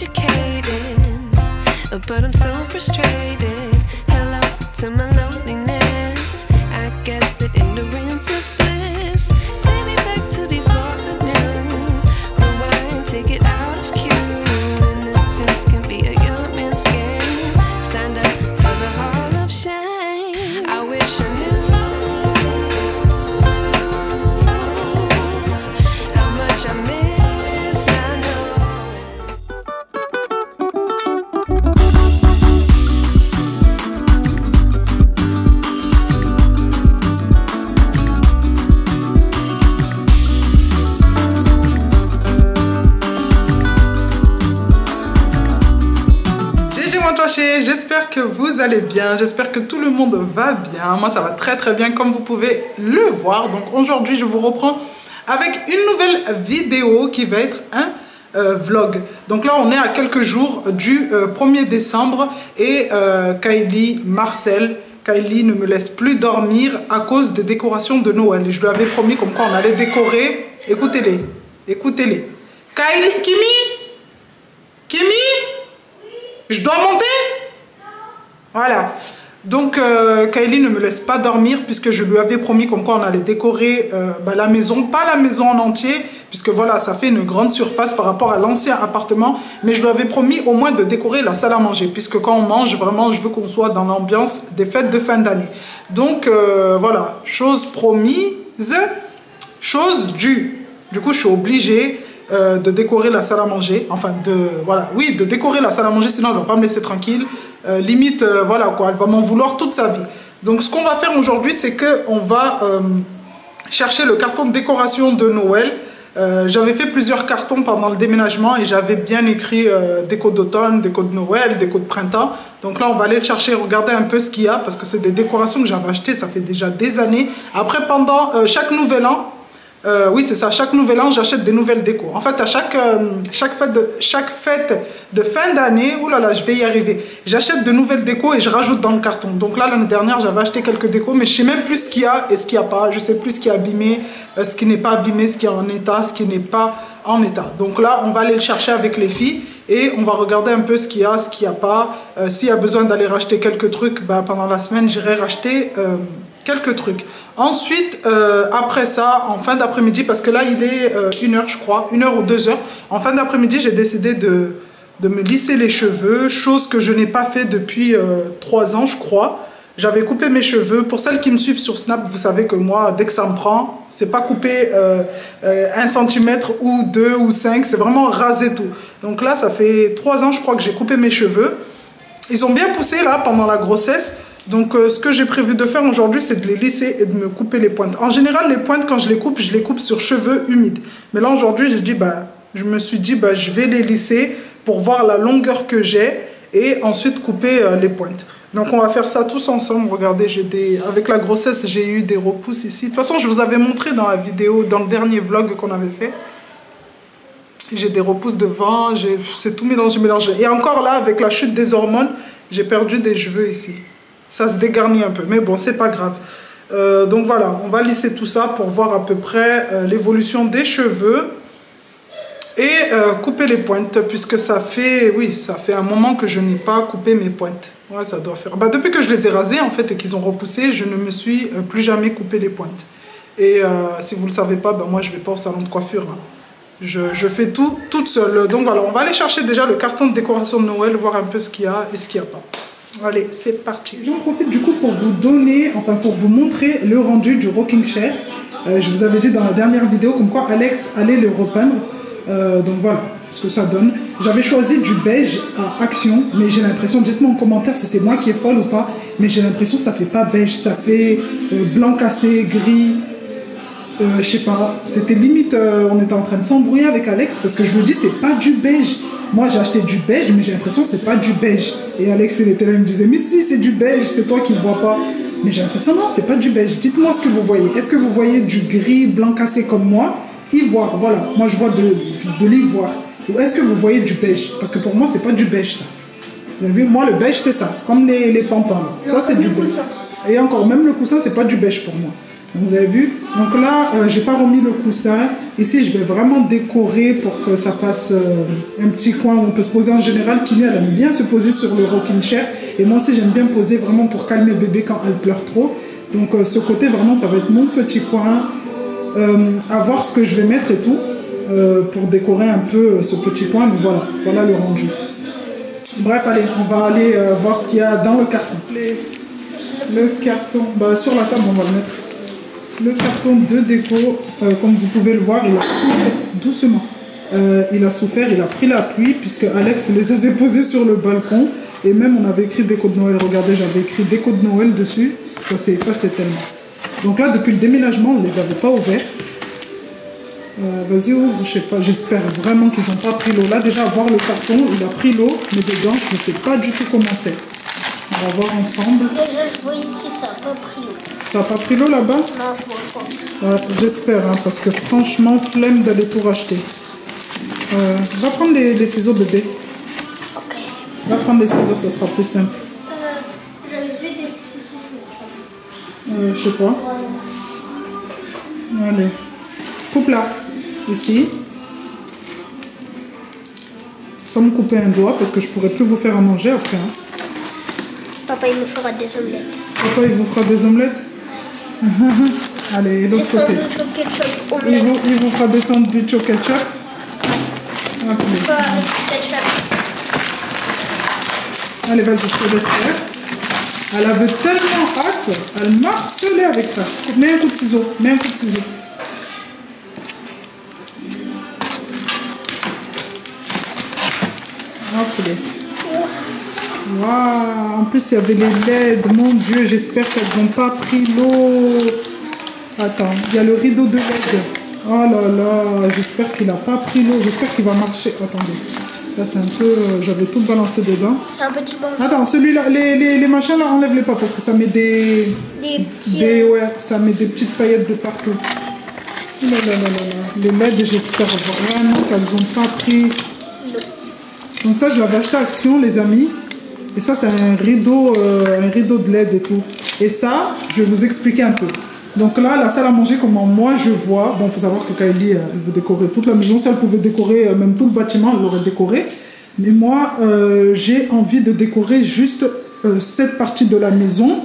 educated, but I'm so frustrated. Hello to my loneliness. I guess that ignorance is bliss. Take me back to before the new. Rewind, take it out of cue. Innocence can be a young man's game. Signed up for the hall of shame. I wish I knew how much I miss. I know. J'espère que vous allez bien, j'espère que tout le monde va bien. Moi ça va très très bien comme vous pouvez le voir. Donc aujourd'hui je vous reprends avec une nouvelle vidéo qui va être un vlog. Donc là on est à quelques jours du 1er décembre et Kylie, Marcel, Kylie ne me laisse plus dormir à cause des décorations de Noël. Et je lui avais promis comme quoi on allait décorer. Écoutez-les, écoutez-les. Kylie, Kimi, je dois monter? Voilà. Donc, Kylie ne me laisse pas dormir puisque je lui avais promis comme quoi on allait décorer la maison. Pas la maison en entier, puisque voilà, ça fait une grande surface par rapport à l'ancien appartement. Mais je lui avais promis au moins de décorer la salle à manger. Puisque quand on mange, vraiment, je veux qu'on soit dans l'ambiance des fêtes de fin d'année. Donc, voilà. Chose promise, chose due. Du coup, je suis obligée de décorer la salle à manger, enfin de décorer la salle à manger, sinon elle ne va pas me laisser tranquille, limite voilà quoi, elle va m'en vouloir toute sa vie. Donc ce qu'on va faire aujourd'hui, c'est qu'on va chercher le carton de décoration de Noël. J'avais fait plusieurs cartons pendant le déménagement et j'avais bien écrit déco d'automne, déco de Noël, déco de printemps. Donc là on va aller le chercher, regarder un peu ce qu'il y a, parce que c'est des décorations que j'avais achetées, ça fait déjà des années. Après pendant chaque nouvel an, oui c'est ça, chaque nouvel an j'achète des nouvelles décos. En fait à chaque fête de fin d'année, oulala je vais y arriver, j'achète de nouvelles décos et je rajoute dans le carton. Donc là l'année dernière j'avais acheté quelques décos mais je sais même plus ce qu'il y a et ce qu'il n'y a pas. Je sais plus ce qui est abîmé, ce qui n'est pas abîmé, ce qui est en état, ce qui n'est pas en état. Donc là on va aller le chercher avec les filles et on va regarder un peu ce qu'il y a, ce qu'il n'y a pas. S'il y a besoin d'aller racheter quelques trucs, pendant la semaine j'irai racheter quelques trucs. Ensuite, après ça, en fin d'après-midi, parce que là il est 1h je crois, 1h ou 2h, en fin d'après-midi j'ai décidé de me lisser les cheveux, chose que je n'ai pas fait depuis 3 ans je crois. J'avais coupé mes cheveux. Pour celles qui me suivent sur Snap, vous savez que moi, dès que ça me prend, c'est pas couper 1 cm ou 2 ou 5, c'est vraiment raser tout. Donc là, ça fait 3 ans je crois que j'ai coupé mes cheveux. Ils ont bien poussé là pendant la grossesse. Donc ce que j'ai prévu de faire aujourd'hui, c'est de les lisser et de me couper les pointes. En général, les pointes, quand je les coupe sur cheveux humides. Mais là, aujourd'hui, je me suis dit, je vais les lisser pour voir la longueur que j'ai et ensuite couper les pointes. Donc on va faire ça tous ensemble. Regardez, avec la grossesse, j'ai eu des repousses ici. De toute façon, je vous avais montré dans la vidéo, dans le dernier vlog qu'on avait fait. J'ai des repousses devant, c'est tout mélangé. Et encore là, avec la chute des hormones, j'ai perdu des cheveux ici. Ça se dégarnit un peu, mais bon, c'est pas grave. Donc voilà, on va lisser tout ça pour voir à peu près l'évolution des cheveux et couper les pointes, puisque ça fait un moment que je n'ai pas coupé mes pointes. Ouais, ça doit faire. Depuis que je les ai rasées en fait et qu'ils ont repoussé, je ne me suis plus jamais coupé les pointes. Et si vous ne le savez pas, moi je vais pas au salon de coiffure. Hein. Je fais tout toute seule. Donc voilà, on va aller chercher déjà le carton de décoration de Noël, voir un peu ce qu'il y a et ce qu'il n'y a pas. Allez, c'est parti. J'en profite du coup pour vous donner, pour vous montrer le rendu du rocking chair. Je vous avais dit dans la dernière vidéo comme quoi Alex allait le repeindre. Donc voilà ce que ça donne. J'avais choisi du beige à Action, mais j'ai l'impression, dites-moi en commentaire si c'est moi qui est folle ou pas, mais j'ai l'impression que ça fait pas beige, ça fait blanc cassé, gris. Je sais pas, c'était limite, on était en train de s'embrouiller avec Alex parce que je me dis c'est pas du beige. Moi j'ai acheté du beige mais j'ai l'impression que c'est pas du beige. Et Alex il était là, il me disait mais si c'est du beige, c'est toi qui ne vois pas. Mais j'ai l'impression non, c'est pas du beige. Dites-moi ce que vous voyez. Est-ce que vous voyez du gris blanc cassé comme moi? Ivoire, voilà, moi je vois de l'ivoire. Ou est-ce que vous voyez du beige? Parce que pour moi c'est pas du beige ça. Vous avez vu, moi le beige c'est ça, comme les pampans. Ça c'est du beige. Et encore, même le coussin c'est pas du beige pour moi. Vous avez vu? Donc là, j'ai pas remis le coussin. Ici, je vais vraiment décorer pour que ça fasse un petit coin où on peut se poser. En général, Kimi, elle aime bien se poser sur le rocking chair. Et moi aussi, j'aime bien poser vraiment pour calmer bébé quand elle pleure trop. Donc ce côté, vraiment, ça va être mon petit coin. À voir ce que je vais mettre et tout. Pour décorer un peu ce petit coin. Mais voilà, voilà le rendu. Bref, allez, on va aller voir ce qu'il y a dans le carton. Le carton, bah, sur la table, on va le mettre. Le carton de déco, comme vous pouvez le voir, il a souffert doucement. Il a souffert, il a pris la pluie puisque Alex les avait posés sur le balcon. Et même on avait écrit déco de Noël. Regardez, j'avais écrit déco de Noël dessus. Ça s'est effacé tellement. Donc là, depuis le déménagement, on ne les avait pas ouverts. Vas-y, ouvre, je sais pas. J'espère vraiment qu'ils n'ont pas pris l'eau. Là, déjà, voir le carton, il a pris l'eau. Mais dedans, je ne sais pas du tout comment c'est. On va voir ensemble. Déjà, je vois ici, ça n'a pas pris l'eau. Ça n'a pas pris l'eau là-bas? Non, je vois pas. J'espère, hein, parce que franchement, flemme d'aller tout racheter. Va prendre les ciseaux, bébé. Ok. Va prendre les ciseaux, ça sera plus simple. J'avais vu des ciseaux. Je sais pas. Allez. Coupe là. Ici. Sans me couper un doigt, parce que je pourrais plus vous faire à manger après. Hein. Papa, il me fera des omelettes. Papa, il vous fera des omelettes? Allez, et l'autre côté. Il vous fera des sandwichs au ketchup. Appelez. Allez, vas-y, je te laisse faire. Elle avait tellement hâte, elle marcelait avec ça. Mets un coup de ciseau, mets un coup de ciseau. Appelez. Waouh, en plus il y avait les LED, mon Dieu, j'espère qu'elles n'ont pas pris l'eau. Attends, il y a le rideau de LED. Oh là là, j'espère qu'il n'a pas pris l'eau, j'espère qu'il va marcher. Attendez, là c'est un peu, j'avais tout balancé dedans. C'est un petit bon. Attends, celui-là, les machins là, enlève-les pas parce que ça met ouais, ça met des petites paillettes de partout. Là, là, là, là. Les LED, j'espère vraiment qu'elles n'ont pas pris. Donc ça, je l'avais acheté à Action, les amis. Et ça, c'est un rideau de LED et tout. Et ça, je vais vous expliquer un peu. Donc là, la salle à manger, comment moi je vois. Bon, il faut savoir que Kylie, elle veut décorer toute la maison. Si elle pouvait décorer même tout le bâtiment, elle l'aurait décoré. Mais moi, j'ai envie de décorer juste cette partie de la maison.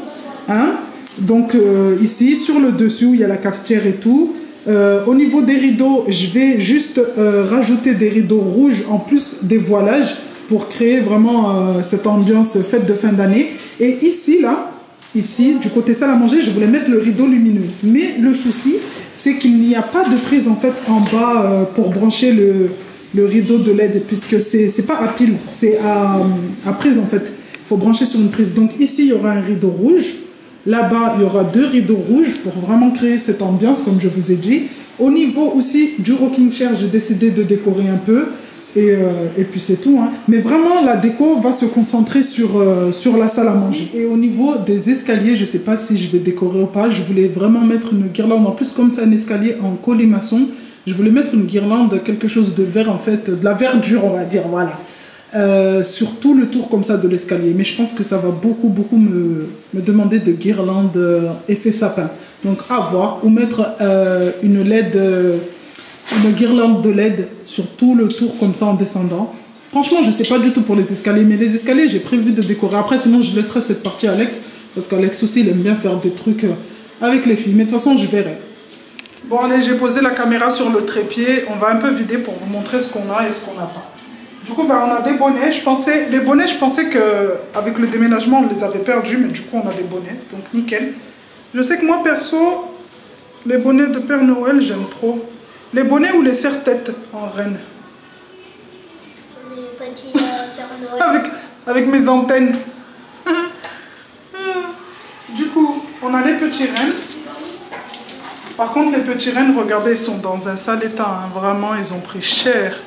Hein? Donc ici, sur le dessus, il y a la cafetière et tout. Au niveau des rideaux, je vais juste rajouter des rideaux rouges en plus des voilages pour créer vraiment cette ambiance fête de fin d'année. Et ici, là, ici, du côté salle à manger, je voulais mettre le rideau lumineux. Mais le souci, c'est qu'il n'y a pas de prise en fait en bas pour brancher le rideau de LED, puisque c'est pas à pile, c'est à prise en fait. Il faut brancher sur une prise. Donc ici, il y aura un rideau rouge. Là-bas, il y aura 2 rideaux rouges pour vraiment créer cette ambiance, comme je vous ai dit. Au niveau aussi du rocking chair, j'ai décidé de décorer un peu. Et puis c'est tout. Hein. Mais vraiment, la déco va se concentrer sur la salle à manger. Et au niveau des escaliers, je ne sais pas si je vais décorer ou pas. Je voulais vraiment mettre une guirlande. En plus, comme c'est un escalier en colimaçon, je voulais mettre une guirlande, quelque chose de vert en fait, de la verdure, on va dire, voilà. Sur tout le tour comme ça de l'escalier. Mais je pense que ça va beaucoup me demander de guirlande effet sapin. Donc à voir. Ou mettre une LED... une guirlande de LED sur tout le tour comme ça en descendant. Franchement, je ne sais pas du tout pour les escaliers, mais les escaliers, j'ai prévu de décorer. Après, sinon, je laisserai cette partie à Alex, parce qu'Alex aussi, il aime bien faire des trucs avec les filles. Mais de toute façon, je verrai. Bon, allez, j'ai posé la caméra sur le trépied. On va un peu vider pour vous montrer ce qu'on a et ce qu'on n'a pas. Du coup, bah, on a des bonnets. Les bonnets, je pensais qu'avec le déménagement, on les avait perdus, mais du coup, on a des bonnets. Donc, nickel. Je sais que moi, perso, les bonnets de Père Noël, j'aime trop. Les bonnets ou les serre-têtes en reine? Les petits Père Noël. Avec mes antennes. Du coup, on a les petits rennes. Par contre, les petits rennes, regardez, ils sont dans un sale état. Hein. Vraiment, ils ont pris cher.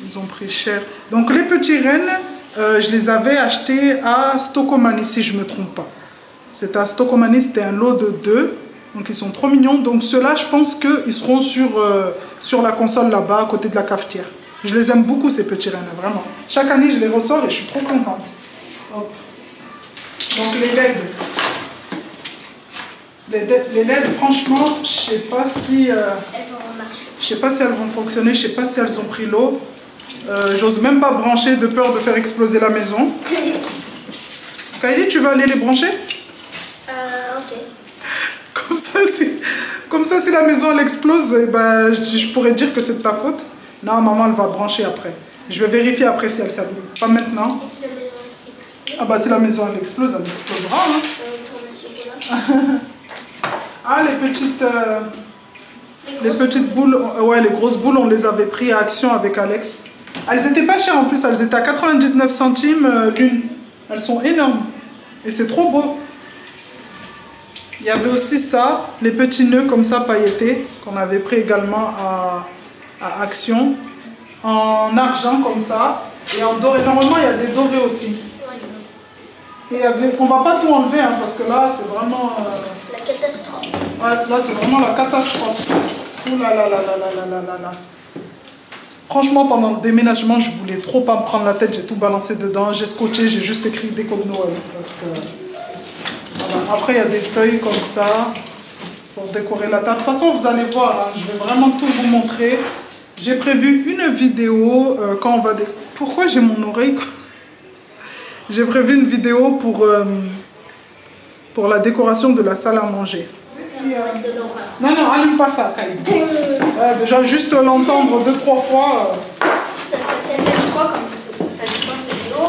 Ils ont pris cher. Donc, les petits rennes, je les avais achetés à Stocomanie, si je ne me trompe pas. C'était à Stocomanie, c'était un lot de 2. Donc ils sont trop mignons. Donc ceux-là, je pense qu'ils seront sur la console là-bas, à côté de la cafetière. Je les aime beaucoup, ces petits rennes, vraiment. Chaque année, je les ressors et je suis trop contente. Hop. Donc les LED. Les LED, franchement, je sais pas si... Elles vont marcher. je sais pas si elles vont fonctionner, je sais pas si elles ont pris l'eau. J'ose même pas brancher de peur de faire exploser la maison. Kylie, tu veux aller les brancher? Ok. Comme ça, si la maison elle explose, eh ben, je pourrais dire que c'est de ta faute. Non, maman, elle va brancher après. Je vais vérifier après si elle s'allume. Pas maintenant. Et si la maison explose? Ah bah si la maison elle explose, elle explosera. Hein. Ah, les petites boules, ouais, les grosses boules, on les avait pris à Action avec Alex. Elles étaient pas chères en plus, elles étaient à 99 centimes l'une. Elles sont énormes. Et c'est trop beau. Il y avait aussi ça, les petits nœuds comme ça pailletés, qu'on avait pris également à Action. En argent comme ça, et en doré. Normalement, il y a des dorés aussi. Et on va pas tout enlever, hein, parce que là, c'est vraiment... La catastrophe. Ouais, là, c'est vraiment la catastrophe. Ouh là là là là là là là là. Franchement, pendant le déménagement, je voulais trop pas me prendre la tête. J'ai tout balancé dedans. J'ai scotché, j'ai juste écrit déco de Noël. Parce que... voilà. Après, il y a des feuilles comme ça pour décorer la table. De toute façon, vous allez voir, hein, je vais vraiment tout vous montrer. J'ai prévu une vidéo quand on va... Pourquoi j'ai mon oreille? J'ai prévu une vidéo pour la décoration de la salle à manger. De l'horreur. Non, non, allume pas ça, Kylie. Déjà, juste l'entendre 2-3 fois. Parce qu'à chaque fois, comme ça dit non,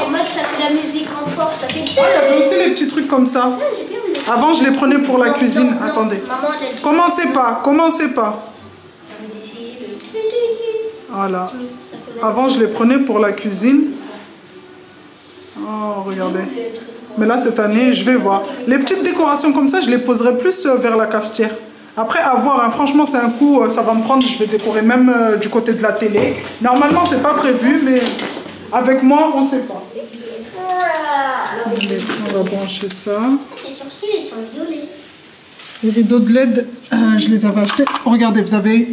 en mode ça fait la musique en force, ça fait... Ah, il y avait aussi les petits trucs comme ça. Avant, je les prenais pour la cuisine. Non, attendez. maman, elle a dit... Commencez pas. Voilà. Avant, je les prenais pour la cuisine. Oh, regardez. Mais là, cette année, je vais voir. Les petites décorations comme ça, je les poserai plus vers la cafetière. Après, à voir, hein, franchement, c'est un coup, ça va me prendre. Je vais décorer même du côté de la télé. Normalement, c'est pas prévu, mais avec moi, on sait pas. Allez, on va brancher ça. Les sourcils, ils sont violets. Les rideaux de LED, je les avais achetés. Regardez, vous avez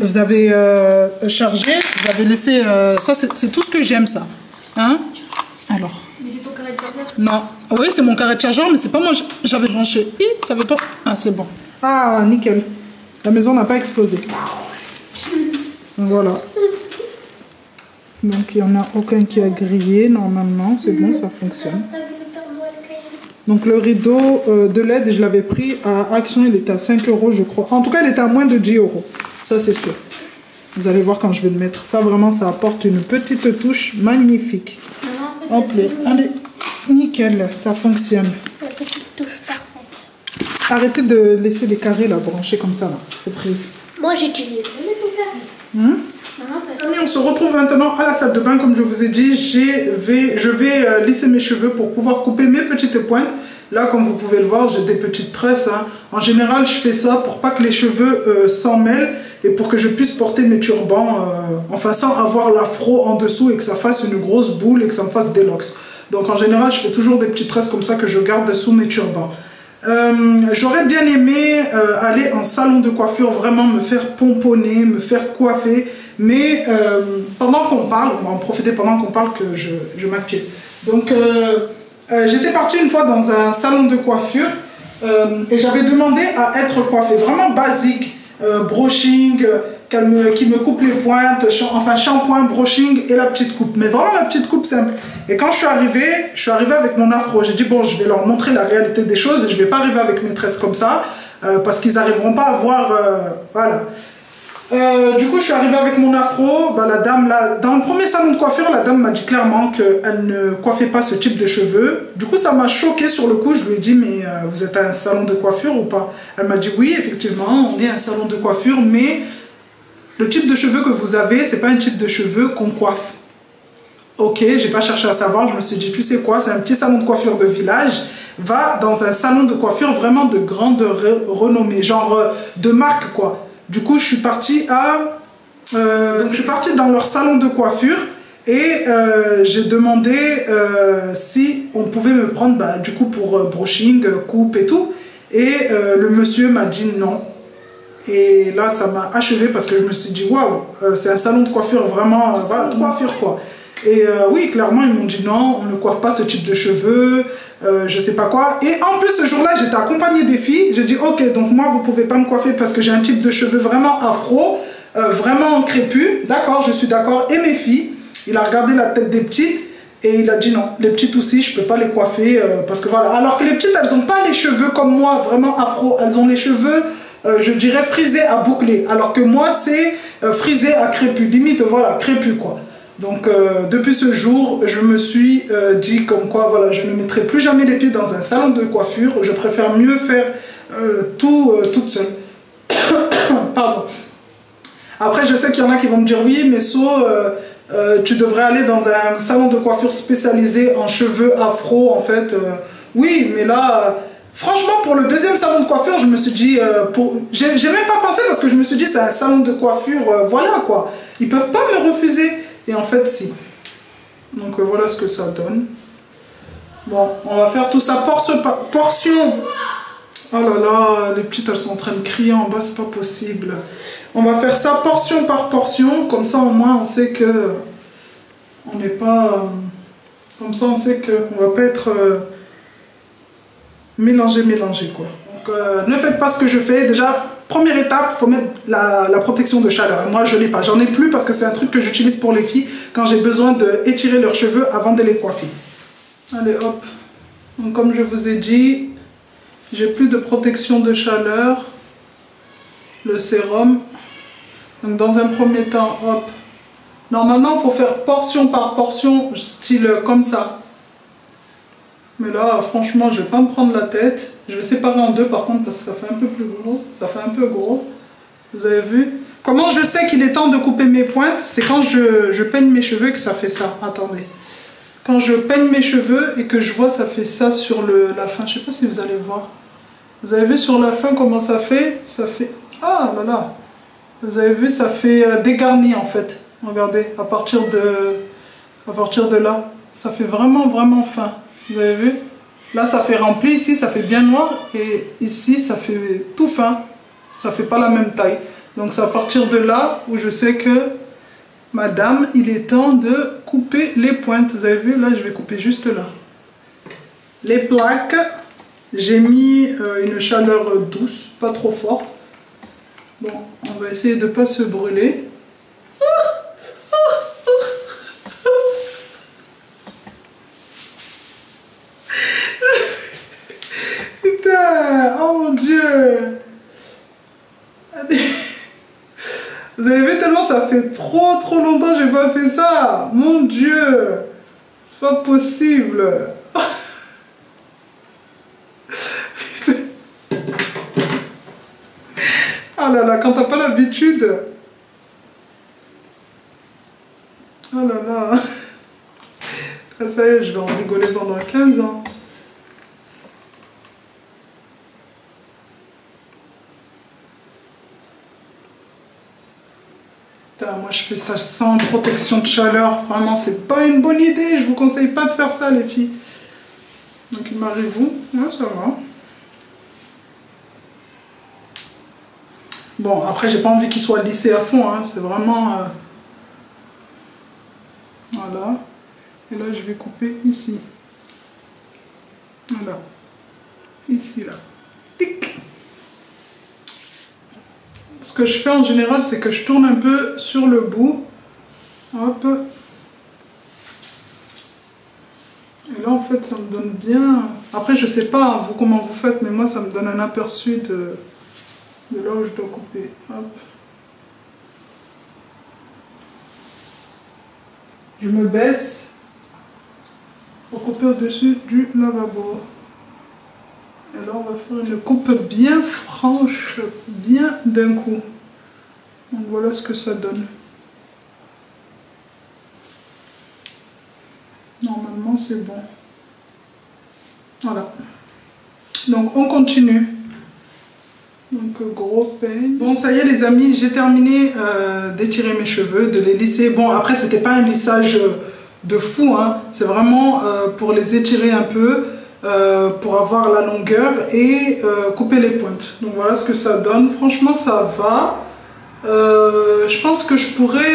chargé, vous avez laissé... ça, c'est tout ce que j'aime, ça. Hein? Alors. Mais c'est ton carré de chargeur? Non. Oui, c'est mon carré de chargeur, mais c'est pas moi. J'avais branché. Ça veut pas... Ah, c'est bon. Ah, nickel. La maison n'a pas explosé. Voilà. Donc, il n'y en a aucun qui a grillé, normalement. C'est bon, ça fonctionne. Donc le rideau de LED, je l'avais pris à Action, il était à 5 € je crois. En tout cas, il était à moins de 10 €. Ça, c'est sûr. Vous allez voir quand je vais le mettre. Ça, vraiment, ça apporte une petite touche magnifique. Hop là. Allez, nickel, ça fonctionne. La petite touche parfaite. Arrêtez de laisser les carrés là, branchés comme ça, là. C'est prise. Moi, j'utilise jamais ton carré. Amis, on se retrouve maintenant à la salle de bain. Comme je vous ai dit, je vais lisser mes cheveux pour pouvoir couper mes petites pointes. Là, comme vous pouvez le voir, j'ai des petites tresses. Hein. En général, je fais ça pour pas que les cheveux s'en mêlent et pour que je puisse porter mes turbans, enfin sans avoir l'afro en dessous et que ça fasse une grosse boule et que ça me fasse des locks. Donc en général, je fais toujours des petites tresses comme ça que je garde sous mes turbans. J'aurais bien aimé aller en salon de coiffure, vraiment me faire pomponner, me faire coiffer. Mais pendant qu'on parle, on va en profiter pendant qu'on parle que je m'active. Donc j'étais partie une fois dans un salon de coiffure et j'avais demandé à être coiffée, vraiment basique, brushing, qui me coupe les pointes, enfin shampoing, brushing et la petite coupe. Mais vraiment la petite coupe simple. Et quand je suis arrivée avec mon afro. J'ai dit bon, je vais leur montrer la réalité des choses et je ne vais pas arriver avec mes tresses comme ça parce qu'ils n'arriveront pas à voir, voilà. Du coup, je suis arrivée avec mon afro. Bah, la dame, là, dans le premier salon de coiffure, la dame m'a dit clairement qu'elle ne coiffait pas ce type de cheveux. Du coup, ça m'a choquée sur le coup. Je lui ai dit, mais vous êtes à un salon de coiffure ou pas? Elle m'a dit, oui, effectivement, on est à un salon de coiffure, mais le type de cheveux que vous avez, c'est pas un type de cheveux qu'on coiffe. Ok, j'ai pas cherché à savoir. Je me suis dit, tu sais quoi, c'est un petit salon de coiffure de village. Va dans un salon de coiffure vraiment de grande renommée, genre de marque, quoi. Du coup, je suis partie dans leur salon de coiffure et j'ai demandé si on pouvait me prendre du coup pour brushing, coupe et tout. Et le monsieur m'a dit non. Et là, ça m'a achevé parce que je me suis dit waouh, c'est un salon de coiffure vraiment, voilà, de coiffure quoi. Et oui, clairement, ils m'ont dit non, on ne coiffe pas ce type de cheveux, je sais pas quoi. Et en plus, ce jour-là, j'étais accompagnée des filles. J'ai dit, ok, donc moi, vous pouvez pas me coiffer parce que j'ai un type de cheveux vraiment afro, vraiment crépus. D'accord, je suis d'accord. Et mes filles, il a regardé la tête des petites et il a dit non, les petites aussi, je peux pas les coiffer parce que voilà. Alors que les petites, elles ont pas les cheveux comme moi, vraiment afro. Elles ont les cheveux, je dirais, frisés à boucler. Alors que moi, c'est frisé à crépus. Limite, voilà, crépus quoi. Donc, depuis ce jour, je me suis dit comme quoi, voilà, je ne mettrai plus jamais les pieds dans un salon de coiffure. Je préfère mieux faire tout toute seule. Pardon. Après, je sais qu'il y en a qui vont me dire, oui, mais tu devrais aller dans un salon de coiffure spécialisé en cheveux afro, en fait. Oui, mais là, franchement, pour le deuxième salon de coiffure, je me suis dit, j'ai même pas pensé parce que je me suis dit, c'est un salon de coiffure, voilà quoi. Ils peuvent pas me refuser. Et en fait, si. Donc voilà ce que ça donne. Bon, on va faire tout ça portion. Oh là là, les petites, elles sont en train de crier en bas, c'est pas possible. On va faire ça portion par portion. Comme ça, au moins, on sait que... on n'est pas... comme ça, on sait qu'on va pas être... mélangé, quoi. Donc, ne faites pas ce que je fais. Déjà... première étape, il faut mettre la protection de chaleur. Et moi, je ne l'ai pas. J'en ai plus parce que c'est un truc que j'utilise pour les filles quand j'ai besoin d'étirer leurs cheveux avant de les coiffer. Allez, hop. Donc, comme je vous ai dit, j'ai plus de protection de chaleur. Le sérum. Donc, dans un premier temps, hop. Normalement, il faut faire portion par portion, style comme ça. Mais là, franchement, je vais pas me prendre la tête. Je vais séparer en deux par contre parce que ça fait un peu plus gros. Ça fait un peu gros. Vous avez vu? Comment je sais qu'il est temps de couper mes pointes? C'est quand je peigne mes cheveux que ça fait ça. Attendez. Quand je peigne mes cheveux et que je vois ça fait ça sur la fin. Je sais pas si vous allez voir. Vous avez vu sur la fin comment ça fait? Ça fait... ah là là. Vous avez vu, ça fait dégarni en fait. Regardez, à partir de là. Ça fait vraiment, vraiment fin. Vous avez vu? Là, ça fait rempli. Ici, ça fait bien noir. Et ici, ça fait tout fin. Ça fait pas la même taille. Donc, c'est à partir de là où je sais que, madame, il est temps de couper les pointes. Vous avez vu? Là, je vais couper juste là. Les plaques, j'ai mis une chaleur douce, pas trop forte. Bon, on va essayer de ne pas se brûler. Oh mon Dieu! Vous avez vu tellement ça fait trop longtemps que j'ai pas fait ça! Mon Dieu! C'est pas possible! Oh là là, quand t'as pas l'habitude! Oh là là! Ça y est, je vais en rigoler pendant 15 ans. Moi je fais ça sans protection de chaleur, vraiment c'est pas une bonne idée, je vous conseille pas de faire ça les filles. Donc il m'arrive où? Ouais, ça va. Bon après j'ai pas envie qu'il soit lissé à fond, hein. C'est vraiment... voilà. Et là je vais couper ici. Voilà. Ici là. Tic. Ce que je fais en général, c'est que je tourne un peu sur le bout. Hop. Et là, en fait, ça me donne bien... Après, je sais pas, vous, comment vous faites, mais moi, ça me donne un aperçu de là où je dois couper. Hop. Je me baisse pour couper au-dessus du lavabo. Et là, on va faire une coupe bien franche, bien d'un coup. Donc voilà ce que ça donne. Normalement, c'est bon. Voilà. Donc, on continue. Donc, gros peigne. Bon, ça y est, les amis, j'ai terminé d'étirer mes cheveux, de les lisser. Bon, après, c'était pas un lissage de fou, hein. C'est vraiment pour les étirer un peu. Pour avoir la longueur et couper les pointes. Donc voilà ce que ça donne. Franchement ça va. Je pense que je pourrais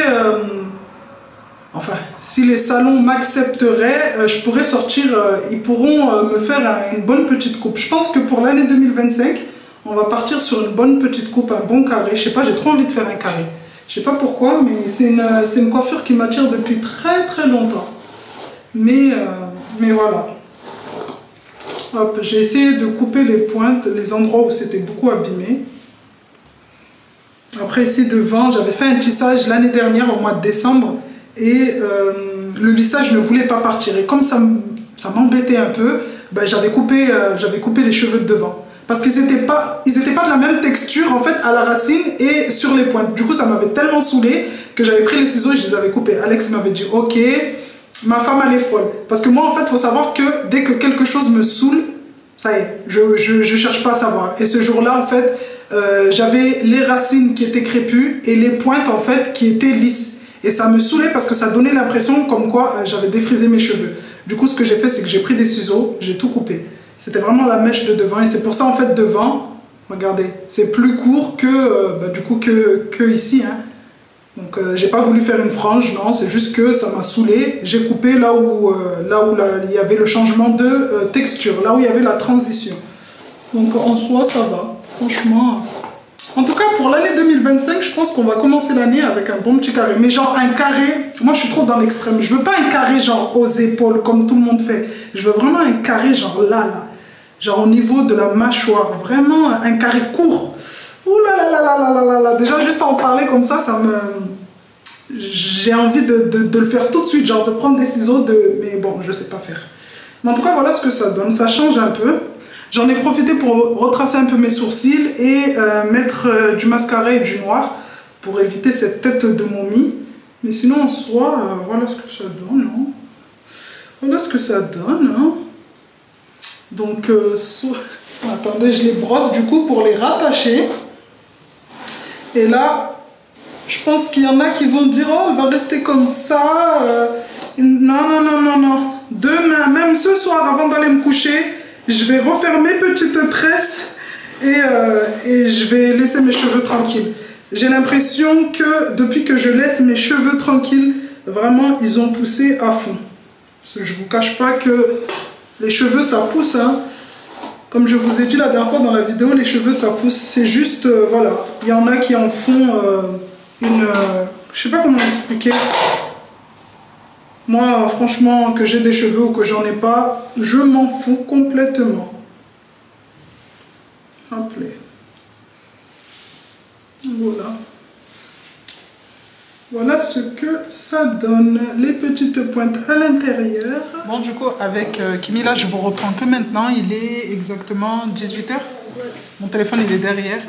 enfin, si les salons m'accepteraient, je pourrais sortir, ils pourront me faire une bonne petite coupe. Je pense que pour l'année 2025, on va partir sur une bonne petite coupe, un bon carré. Je sais pas, j'ai trop envie de faire un carré. Je sais pas pourquoi, mais c'est une coiffure qui m'attire depuis très très longtemps. Mais voilà. Hop, j'ai essayé de couper les pointes, les endroits où c'était beaucoup abîmé. Après ici devant, j'avais fait un tissage l'année dernière au mois de décembre et le lissage ne voulait pas partir. Et comme ça m'embêtait un peu, ben, j'avais coupé les cheveux de devant. Parce qu'ils n'étaient pas de la même texture en fait à la racine et sur les pointes. Du coup ça m'avait tellement saoulé que j'avais pris les ciseaux et je les avais coupés. Alex m'avait dit ok, ma femme elle est folle. Parce que moi en fait il faut savoir que dès que quelque chose me saoule, ça y est, je cherche pas à savoir. Et ce jour-là en fait, j'avais les racines qui étaient crépues et les pointes en fait qui étaient lisses. Et ça me saoulait parce que ça donnait l'impression comme quoi j'avais défrisé mes cheveux. Du coup ce que j'ai fait c'est que j'ai pris des ciseaux, j'ai tout coupé. C'était vraiment la mèche de devant et c'est pour ça en fait devant, regardez, c'est plus court que du coup que ici. Hein. Donc j'ai pas voulu faire une frange, non, c'est juste que ça m'a saoulé. J'ai coupé là où il y avait le changement de texture, là où il y avait la transition. Donc en soi ça va, franchement. En tout cas pour l'année 2025, je pense qu'on va commencer l'année avec un bon petit carré. Mais genre un carré, moi je suis trop dans l'extrême. Je veux pas un carré genre aux épaules comme tout le monde fait. Je veux vraiment un carré genre là. Genre au niveau de la mâchoire, vraiment un carré court. Ouh là là là là là là. Déjà juste à en parler comme ça me... J'ai envie de le faire tout de suite, genre de prendre des ciseaux, mais bon, je sais pas faire. Mais en tout cas, voilà ce que ça donne, ça change un peu. J'en ai profité pour retracer un peu mes sourcils et mettre du mascara et du noir pour éviter cette tête de momie. Mais sinon, en soi, voilà ce que ça donne. Hein. Voilà ce que ça donne. Hein. Donc, attendez, je les brosse du coup pour les rattacher. Et là, je pense qu'il y en a qui vont dire, oh, elle va rester comme ça. Non, non, non, non, non. Demain, même ce soir, avant d'aller me coucher, je vais refaire mes petites tresses et je vais laisser mes cheveux tranquilles. J'ai l'impression que depuis que je laisse mes cheveux tranquilles, vraiment, ils ont poussé à fond. Parce que je ne vous cache pas que les cheveux, ça pousse. Hein. Comme je vous ai dit la dernière fois dans la vidéo, les cheveux, ça pousse. C'est juste, voilà. Il y en a qui en font une... je sais pas comment expliquer. Moi, franchement, que j'ai des cheveux ou que j'en ai pas, je m'en fous complètement. Hop là. Voilà. Voilà ce que ça donne. Les petites pointes à l'intérieur. Bon, du coup, avec Kimi, là, je vous reprends que maintenant. Il est exactement 18h. Mon téléphone, il est derrière.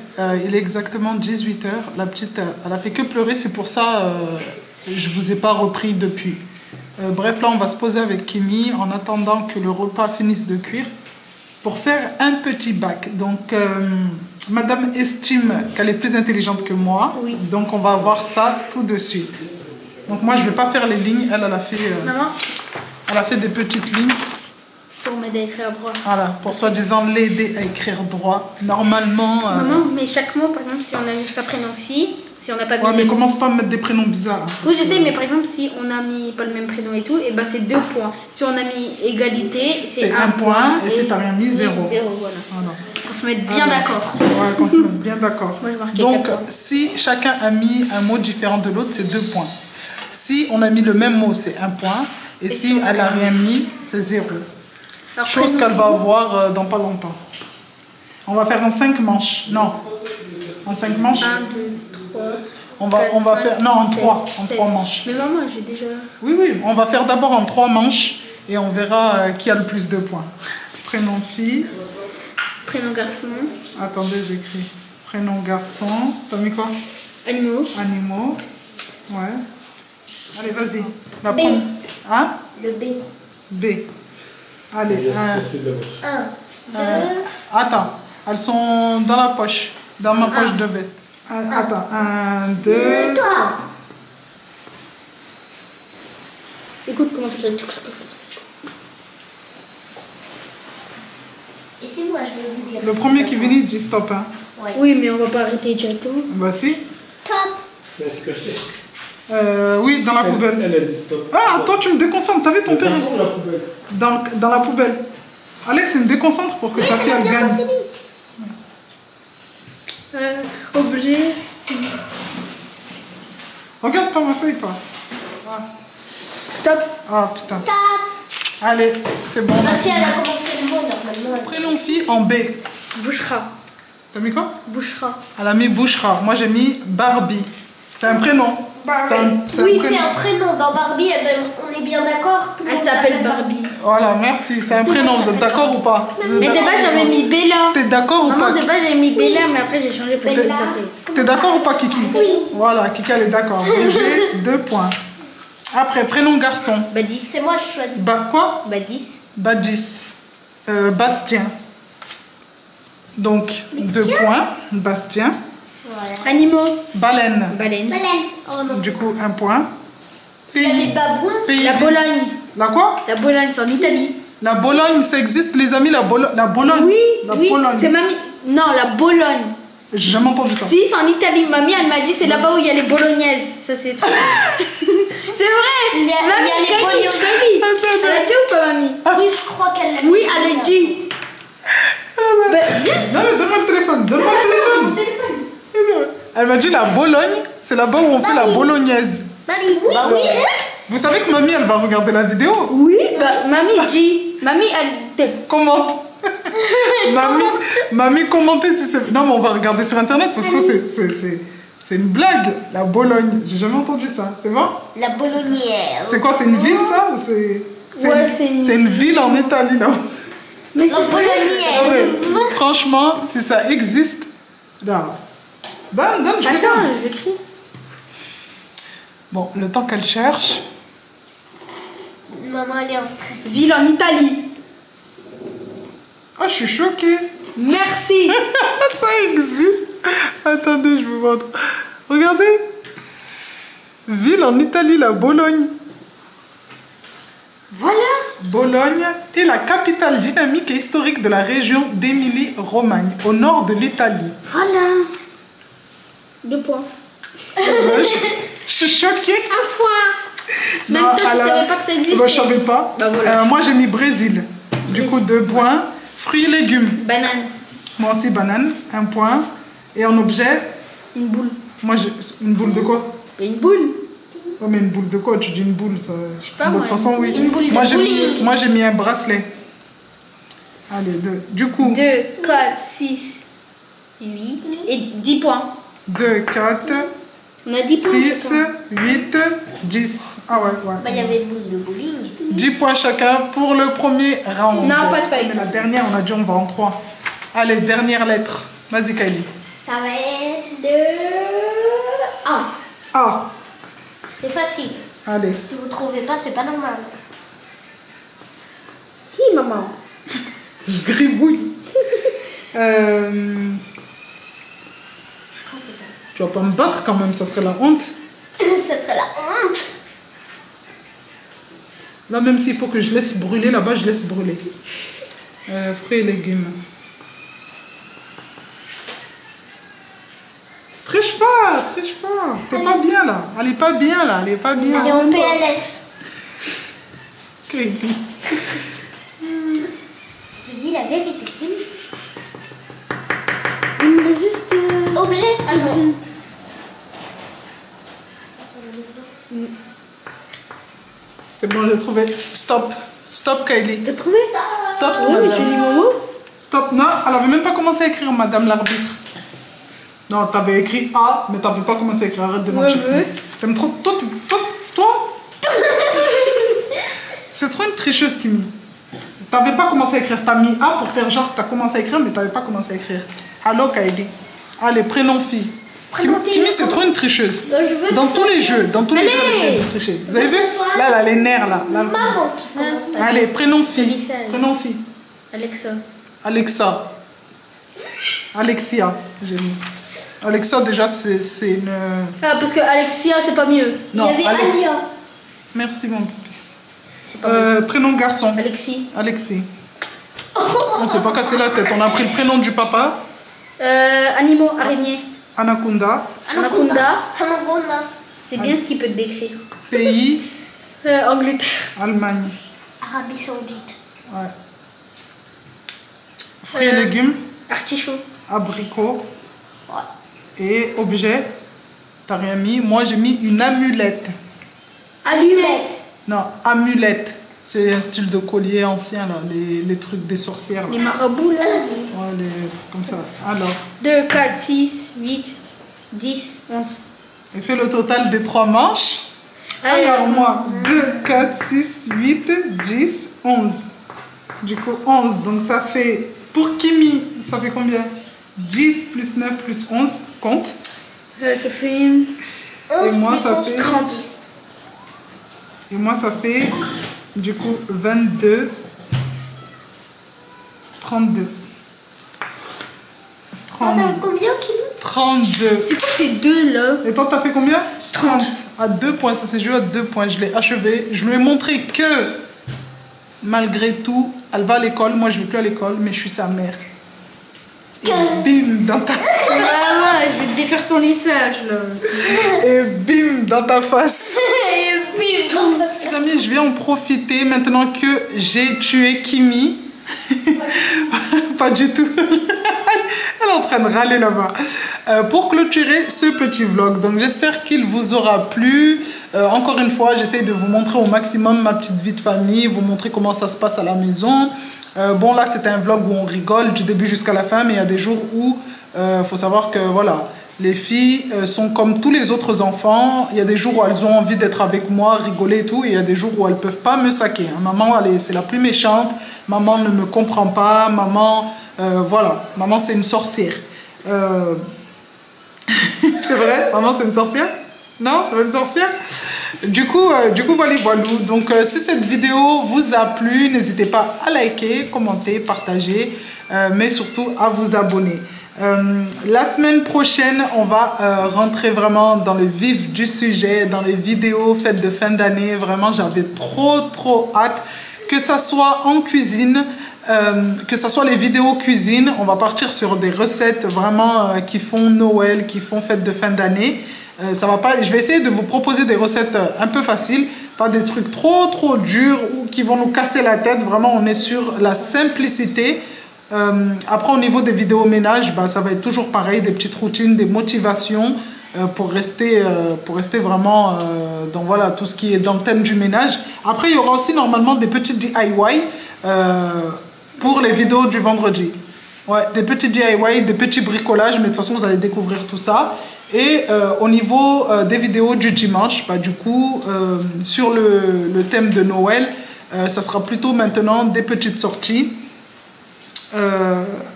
Il est exactement 18h. La petite, elle a fait que pleurer. C'est pour ça je vous ai pas repris depuis. Bref, là, on va se poser avec Kimi en attendant que le repas finisse de cuire pour faire un petit bac. Donc, Madame estime qu'elle est plus intelligente que moi. Oui. Donc, on va voir ça tout de suite. Donc, moi, je ne vais pas faire les lignes. Elle a fait... Maman, elle a fait des petites lignes. Pour m'aider à écrire droit. Voilà, pour soi-disant l'aider à écrire droit. Normalement... Maman, mais chaque mot, par exemple, si on a juste pas prénom-fille, si on n'a pas mis... Ouais, mais commence pas à me mettre des prénoms bizarres. Hein, oui, je sais, mais par exemple, si on a mis pas le même prénom et tout, et ben c'est 2 points. Si on a mis égalité, c'est 1 point. Et si t'as rien mis, 0. 0, voilà. Qu'on se mette bien d'accord. Ouais, qu'on se mette bien d'accord. Donc, si chacun a mis un mot différent de l'autre, c'est 2 points. Si on a mis le même mot, c'est 1 point. Et si elle n'a rien mis, c'est 0. Alors, chose qu'elle va avoir dans pas longtemps. On va faire en 5 manches. Non. En 5 manches 1, 2, 3. On va faire. Non, en 3. En 3 manches. Mais maman, j'ai déjà. Oui, oui. On va faire d'abord en 3 manches et on verra qui a le plus de points. Prénom fille. Prénom garçon. Attendez, j'écris. Prénom garçon. T'as mis quoi? Animaux. Animaux. Ouais. Allez, vas-y. La B. Hein? Le B. B. Allez. 1, 2. Attends. Elles sont dans la poche. Dans ma poche de veste. Attends. 1, 2, 3. Écoute comment tu fais. Et c'est moi, je vais vous dire. Le premier qui finit dit stop. Hein. Ouais. Oui, mais on va pas arrêter directement. Bah si. Top. Oui, dans la poubelle. Elle a dit stop. Ah, toi, tu me déconcentres. T'as vu ton père? La poubelle. Dans la poubelle. Alex, il me déconcentre pour que sa fille, elle gagne. Objet. Regarde pas ma feuille, toi. Top. Ah, putain. Allez, c'est bon. Ma fille, elle a commencé le mot normalement. Prénom fille en B. Bouchera. T'as mis quoi? Bouchera. Elle a mis Bouchera. Moi, j'ai mis Barbie. C'est un prénom. Oui, c'est un prénom. Dans Barbie, eh ben, on est bien d'accord. Elle s'appelle Barbie. Voilà, merci. C'est un prénom. Vous êtes d'accord ou pas? Mais de base, j'avais mis Bella. T'es d'accord ou pas? Maman, de base, j'avais mis Bella, mais après, j'ai changé pour Bella. T'es d'accord ou pas, Kiki? Oui. Voilà, Kiki, elle est d'accord. J'ai 2 points. Après, prénom garçon. Badis. C'est moi, je choisis. Quoi? Badis. Badis. Bastien. Donc, 2 points. Bastien. Voilà. Animaux. Baleine. Baleine. Baleine. Oh non. Du coup, 1 point. Il y a les babouins. Pays. La Bologne. La quoi? La Bologne, c'est en Italie. La Bologne, ça existe, les amis, la Bologne. Oui, La oui. Pologne. C'est mamie. Non, la Bologne. J'ai jamais entendu ça. Si, c'est en Italie. Mamie, elle m'a dit, c'est là-bas où il y a les bolognaises. Ça, c'est trop. C'est vrai. Il y a Mamie, les Camille, bolognaises. Camille. Attends, Elle a dit ou pas, mamie? Oui, je crois qu'elle l'a Oui, dit. elle a dit. Bah, viens. Non, mais donne-moi le téléphone, donne-moi le téléphone. Elle m'a dit la Bologne, c'est là-bas où on fait la bolognaise. Mamie, oui. Bah oui. Vous savez que mamie, elle va regarder la vidéo. Oui, bah, mamie dit. Mamie, elle. Commente. Mamie, commentez si c'est... Non, mais on va regarder sur Internet parce que ça, c'est une blague. La Bologne, j'ai jamais entendu ça. C'est bon? La bolognaise. C'est quoi? C'est une ville, ça? Ou c'est... Ouais, c'est une ville en Italie, là. Mais La Non, bolognaise. mais, franchement, si ça existe... Non. Donne, je regarde. Attends, j'écris. Bon, le temps qu'elle cherche... Maman, elle est en stress. Ville en Italie. Oh, je suis choquée. Merci. Ça existe. Attendez, je vous montre. Regardez. Ville en Italie, la Bologne. Voilà. Bologne est la capitale dynamique et historique de la région d'Émilie-Romagne, au nord de l'Italie. Voilà. 2 points. Je suis choquée. Un point. Même toi, tu savais pas que ça existait. Bah, je savais pas. Bah, voilà. Moi, j'ai mis Brésil. Du coup, 2 points. Fruits et légumes. Banane. Moi aussi, banane. 1 point. Et en objet, Une boule. moi, j'ai une boule de quoi? Une boule. Oh, mais une boule de quoi? Tu dis une boule, ça... Je sais pas, de moi, toute façon, oui. une boule de moi, bowling. j'ai mis un bracelet. Allez, 2. Du coup, 2, 4, 6, 8 et 10 points. 2, 4, On a 10 points. 6, 8, 10. Ah ouais. Bah, il y avait une boule de bowling. 10 points chacun pour le premier round. Non, pas de feuille. Mais la dernière, on a dit on va en 3. Allez, dernière lettre. Vas-y, Kylie. Ça va être le A. Ah, C'est facile. allez. Si vous trouvez pas, c'est pas normal. Hi, maman. Je gribouille. Tu vas pas me battre quand même, ça serait la honte. Ça serait la honte. Là, même s'il faut que je laisse brûler, là-bas, je laisse brûler. Fruits et légumes. Triche pas, triche pas. T'es pas bien là. Elle est pas bien là, elle est pas bien. Elle est en PLS. Kylie. Je dis la vérité. Mais juste. Objet. Ah non. C'est bon, j'ai trouvé. Stop. Stop, Kylie. T'as trouvé? Stop, Oui, mais j'ai madame. mis mon mot. Stop. Non, elle avait même pas commencé à écrire, madame l'arbitre. Non, t'avais écrit A, mais t'avais pas commencé à écrire. Arrête de mentir. ouais. T'aimes trop. Toi C'est trop une tricheuse, Kimi. T'avais pas commencé à écrire. T'as mis A pour faire genre, t'as commencé à écrire, mais t'avais pas commencé à écrire. Allô, Kylie. Allez, prénom fille. Prénom fille, Kimi, je c'est prends- trop une tricheuse. Bah, je veux Dans que tous ça les soit- jeux, dans tous les Allez. jeux, elle essaie de tricher. Vous avez Que vu ce soit- là, les nerfs, là. Maman qui commence. Allez, prénom fille. Lisa, elle. Prénom fille. Alexa. Alexa. Alexia, j'ai mis. Alexa, déjà, c'est une... Ah, parce que Alexia, c'est pas mieux. Non, Il y avait Alex. Alia. Merci, mon bébé. C'est pas mieux. Prénom garçon. Alexis. Alexis. On s'est pas cassé la tête. On a pris le prénom du papa. Animaux, araignée. Anaconda. Anaconda. Anaconda. C'est bien ce qu'il peut te décrire. Pays, Angleterre. Allemagne. Arabie Saoudite. Ouais. Fruits et légumes, Artichaut. abricots. Ouais. Et objet, t'as rien mis. Moi, j'ai mis une amulette. Allumette. Non, amulette. C'est un style de collier ancien, là. Les trucs des sorcières. Là. Les marabouts, là. Ouais, les trucs comme ça. Alors, 2, 4, 6, 8, 10, 11. et fais le total des 3 manches. Allez, Alors, moi, 2, 4, 6, 8, 10, 11. Du coup, 11. Donc, ça fait... Pour Kimi, ça fait combien? 10 plus 9 plus 11. Compte. Ça fait Et moi, ça fait... 30. Et moi, ça fait... Du coup, 22... 32. On a combien Kimi? 32. C'est quoi ces deux là? Et toi, t'as fait combien? 30. À 2 points, ça s'est joué à 2 points. Je l'ai achevé. Je lui ai montré que, malgré tout, elle va à l'école. Moi, je ne vais plus à l'école, mais je suis sa mère. Et bim, dans ta... Vraiment, je vais te défaire ton lissage là. Et bim, dans ta face. Et puis, Les amis, je vais en profiter maintenant que j'ai tué Kimi. Pas du tout. Elle est en train de râler là-bas. Pour clôturer ce petit vlog. Donc j'espère qu'il vous aura plu. Encore une fois, j'essaie de vous montrer au maximum ma petite vie de famille, vous montrer comment ça se passe à la maison. Bon là c'était un vlog où on rigole du début jusqu'à la fin, mais il y a des jours où faut savoir que voilà, les filles sont comme tous les autres enfants. Il y a des jours où elles ont envie d'être avec moi, rigoler et tout, et il y a des jours où elles peuvent pas me saquer. Hein. Maman, c'est la plus méchante. Maman ne me comprend pas. Maman, voilà, maman c'est une sorcière. C'est vrai? Maman c'est une sorcière? Non, c'est pas une sorcière? Du coup, voilà. Donc, si cette vidéo vous a plu, n'hésitez pas à liker, commenter, partager, mais surtout à vous abonner. La semaine prochaine, on va rentrer vraiment dans le vif du sujet, dans les vidéos faites de fin d'année. Vraiment, j'avais trop hâte que ça soit en cuisine, que ça soit les vidéos cuisine. On va partir sur des recettes vraiment qui font Noël, qui font fête de fin d'année. Ça va pas, je vais essayer de vous proposer des recettes un peu faciles, pas des trucs trop durs ou qui vont nous casser la tête. Vraiment, on est sur la simplicité. Après, au niveau des vidéos ménage, bah, ça va être toujours pareil, des petites routines, des motivations pour rester vraiment dans voilà, tout ce qui est dans le thème du ménage. Après, il y aura aussi normalement des petits DIY pour les vidéos du vendredi. Ouais, des petits DIY, des petits bricolages, mais de toute façon, vous allez découvrir tout ça. Et au niveau des vidéos du dimanche, bah, du coup, sur le thème de Noël, ça sera plutôt maintenant des petites sorties.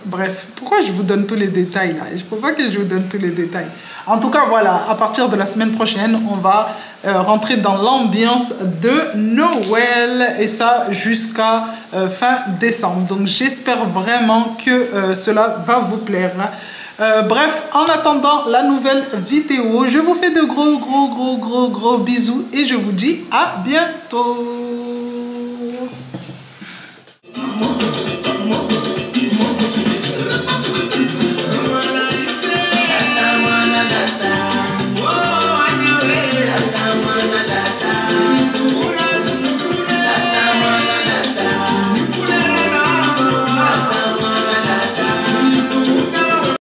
Bref, pourquoi je vous donne tous les détails là? Il ne faut pas que je vous donne tous les détails. En tout cas, voilà, à partir de la semaine prochaine, on va rentrer dans l'ambiance de Noël et ça jusqu'à fin décembre. Donc, j'espère vraiment que cela va vous plaire. Bref, en attendant la nouvelle vidéo, je vous fais de gros bisous et je vous dis à bientôt.